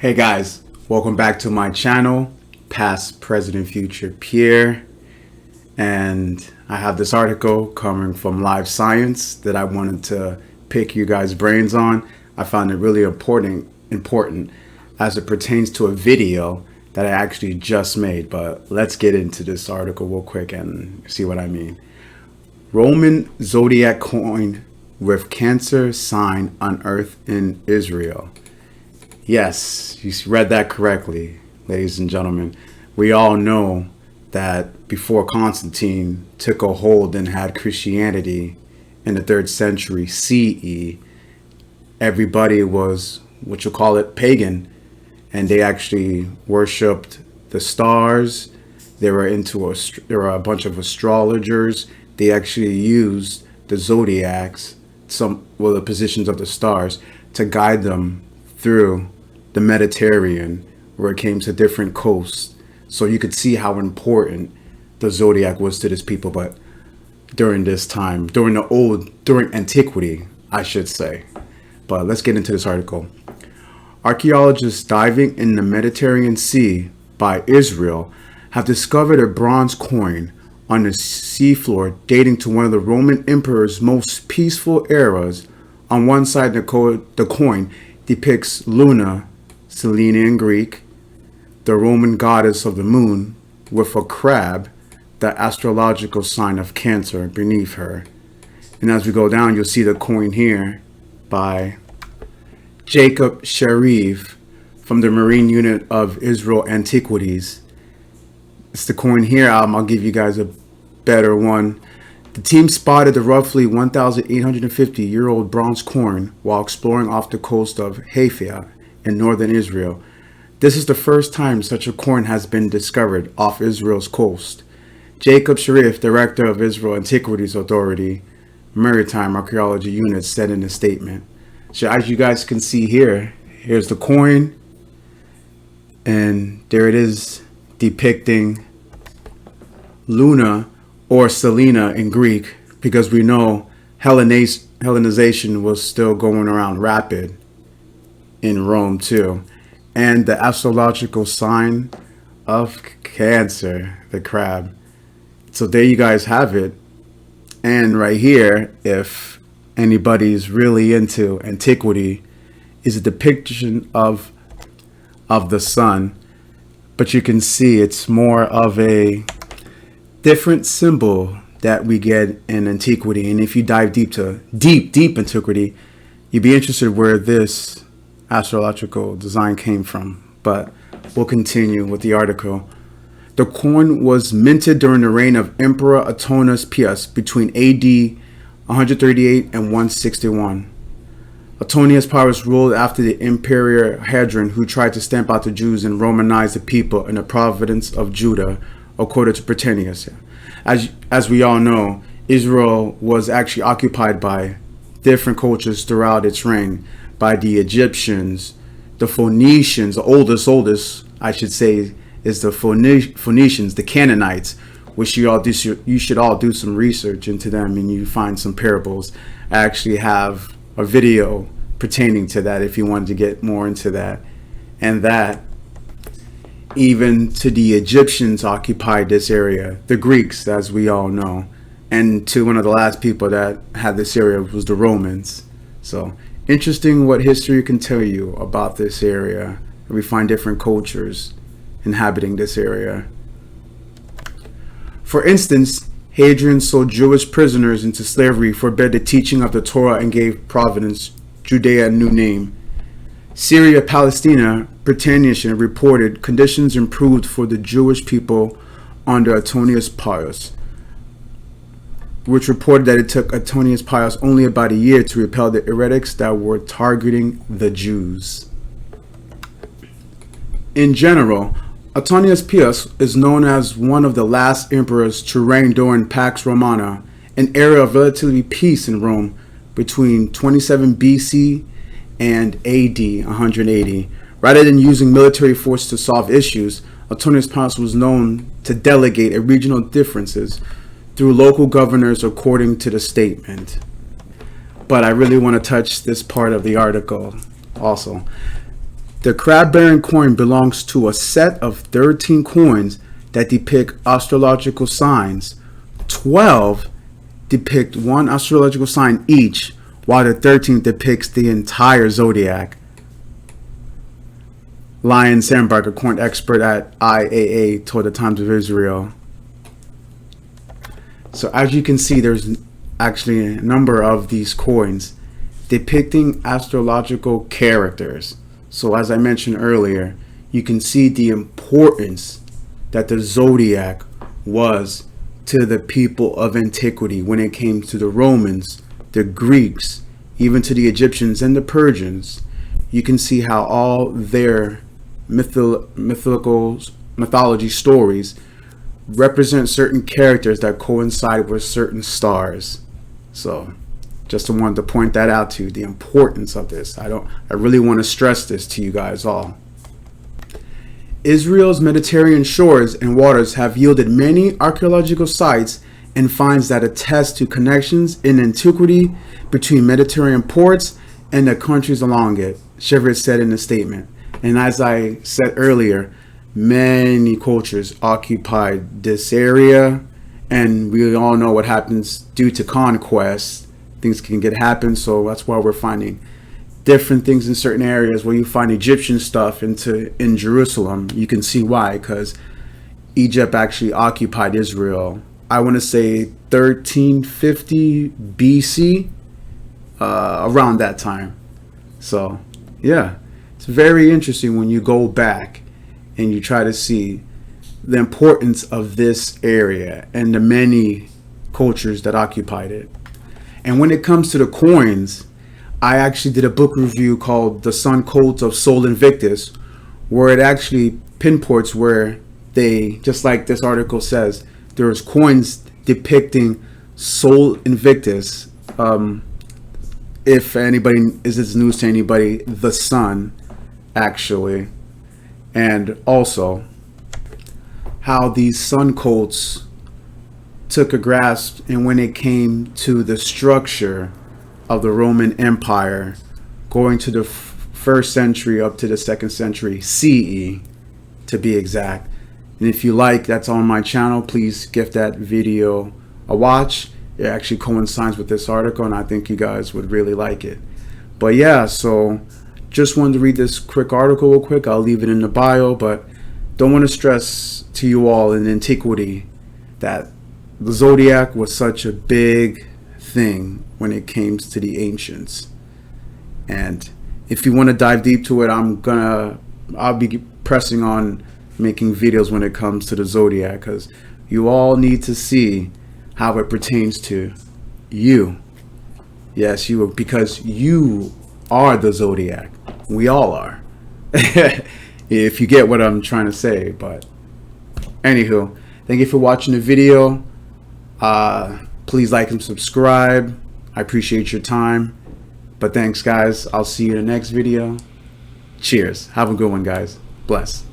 Hey guys, welcome back to my channel, Past, Present, and Future Pierre. And I have this article coming from Live Science that I wanted to pick you guys' brains on. I found it really important as it pertains to a video that I actually just made. But let's get into this article real quick and see what I mean. Roman zodiac coin with Cancer sign unearthed in Israel. Yes, you read that correctly, ladies and gentlemen. We all know that before Constantine took a hold and had Christianity in the 3rd century CE, everybody was, what you call it, pagan. And they actually worshipped the stars. There were a bunch of astrologers. They actually used the zodiacs, the positions of the stars, to guide them through the Mediterranean, where it came to different coasts. So you could see how important the zodiac was to this people. But during this time, during antiquity, I should say. But let's get into this article. Archaeologists diving in the Mediterranean Sea by Isreal have discovered a bronze coin on the seafloor dating to one of the Roman emperor's most peaceful eras. On one side, the coin depicts Luna, Selene in Greek, the Roman goddess of the moon, with a crab, the astrological sign of Cancer, beneath her. And as we go down, you'll see the coin here by Jacob Sharif from the Marine Unit of Isreal Antiquities. It's the coin here. I'll give you guys a better one. The team spotted the roughly 1,850-year-old bronze coin while exploring off the coast of Haifa in northern Israel. This is the first time such a coin has been discovered off Israel's coast. Jacob Sharif, director of Israel Antiquities Authority Maritime Archaeology Unit, said in a statement. So as you guys can see here, here's the coin, and there it is, depicting Luna or Selena in Greek, because we know Hellenization was still going around rapid in Rome too. And the astrological sign of Cancer, the crab. So there you guys have it. And right here, if anybody's really into antiquity, is a depiction of the sun. But you can see it's more of a different symbol that we get in antiquity. And if you dive deep antiquity, you'd be interested where this astrological design came from. But we'll continue with the article. The coin was minted during the reign of Emperor Antonius Pius between AD 138 and 161. Antonius Pius ruled after the Emperor Hadrian, who tried to stamp out the Jews and Romanize the people in the province of Judah, according to Britannicus. As we all know, Israel was actually occupied by different cultures throughout its reign, by the Egyptians, the Phoenicians. The oldest, I should say, is the Phoenicians, the Canaanites, which you should all do some research into them, and you find some parables. I actually have a video pertaining to that if you wanted to get more into that. And that even to the Egyptians occupied this area, the Greeks, as we all know, and to one of the last people that had this area was the Romans. So interesting what history can tell you about this area. We find different cultures inhabiting this area. For instance, Hadrian sold Jewish prisoners into slavery, forbade the teaching of the Torah, and gave province Judea a new name. Syria, Palestina, Britannicus reported conditions improved for the Jewish people under Antonius Pius, which reported that it took Antonius Pius only about a year to repel the heretics that were targeting the Jews. In general, Antonius Pius is known as one of the last emperors to reign during Pax Romana, an era of relative peace in Rome between 27 BC and AD 180. Rather than using military force to solve issues, Antonius Pius was known to delegate regional differences through local governors, according to the statement. But I really want to touch this part of the article also. The crab-bearing coin belongs to a set of 13 coins that depict astrological signs. 12 depict one astrological sign each, while the 13th depicts the entire zodiac. Lion Sandberg, a coin expert at IAA, told the Times of Israel. So as you can see, there's actually a number of these coins depicting astrological characters. So as I mentioned earlier, you can see the importance that the zodiac was to the people of antiquity when it came to the Romans, the Greeks, even to the Egyptians and the Persians. You can see how all their mythology stories represent certain characters that coincide with certain stars. So just wanted to point that out to you, the importance of this. I really want to stress this to you guys all. Israel's Mediterranean shores and waters have yielded many archaeological sites and finds that attest to connections in antiquity between Mediterranean ports and the countries along it, Chevrolet said in a statement. And as I said earlier, many cultures occupied this area, and we all know what happens due to conquest. Things can happen, so that's why we're finding different things in certain areas where you find Egyptian stuff in Jerusalem. You can see why, because Egypt actually occupied Israel. I want to say 1350 BC, around that time. So yeah, it's very interesting when you go back and you try to see the importance of this area and the many cultures that occupied it. And when it comes to the coins, I actually did a book review called The Sun Codes of Sol Invictus, where it actually pinpoints where they, just like this article says, there's coins depicting Sol Invictus. If anybody is this news to anybody, the sun, actually. And also how these sun codes took a grasp, and when it came to the structure of the Roman Empire, going to the first century up to the 2nd century CE, to be exact. And if you like, that's on my channel. Please give that video a watch. It actually coincides with this article, and I think you guys would really like it. But yeah, so just wanted to read this quick article real quick. I'll leave it in the bio, but don't want to stress to you all in antiquity that the zodiac was such a big thing when it came to the ancients. And if you want to dive deep to it, I'll be pressing on making videos when it comes to the zodiac, because you all need to see how it pertains to you. Yes, you, because you are the zodiac. We all are. If you get what I'm trying to say. But anywho, thank you for watching the video. Please like and subscribe. I appreciate your time. But thanks, guys. I'll see you in the next video. Cheers. Have a good one, guys. Bless.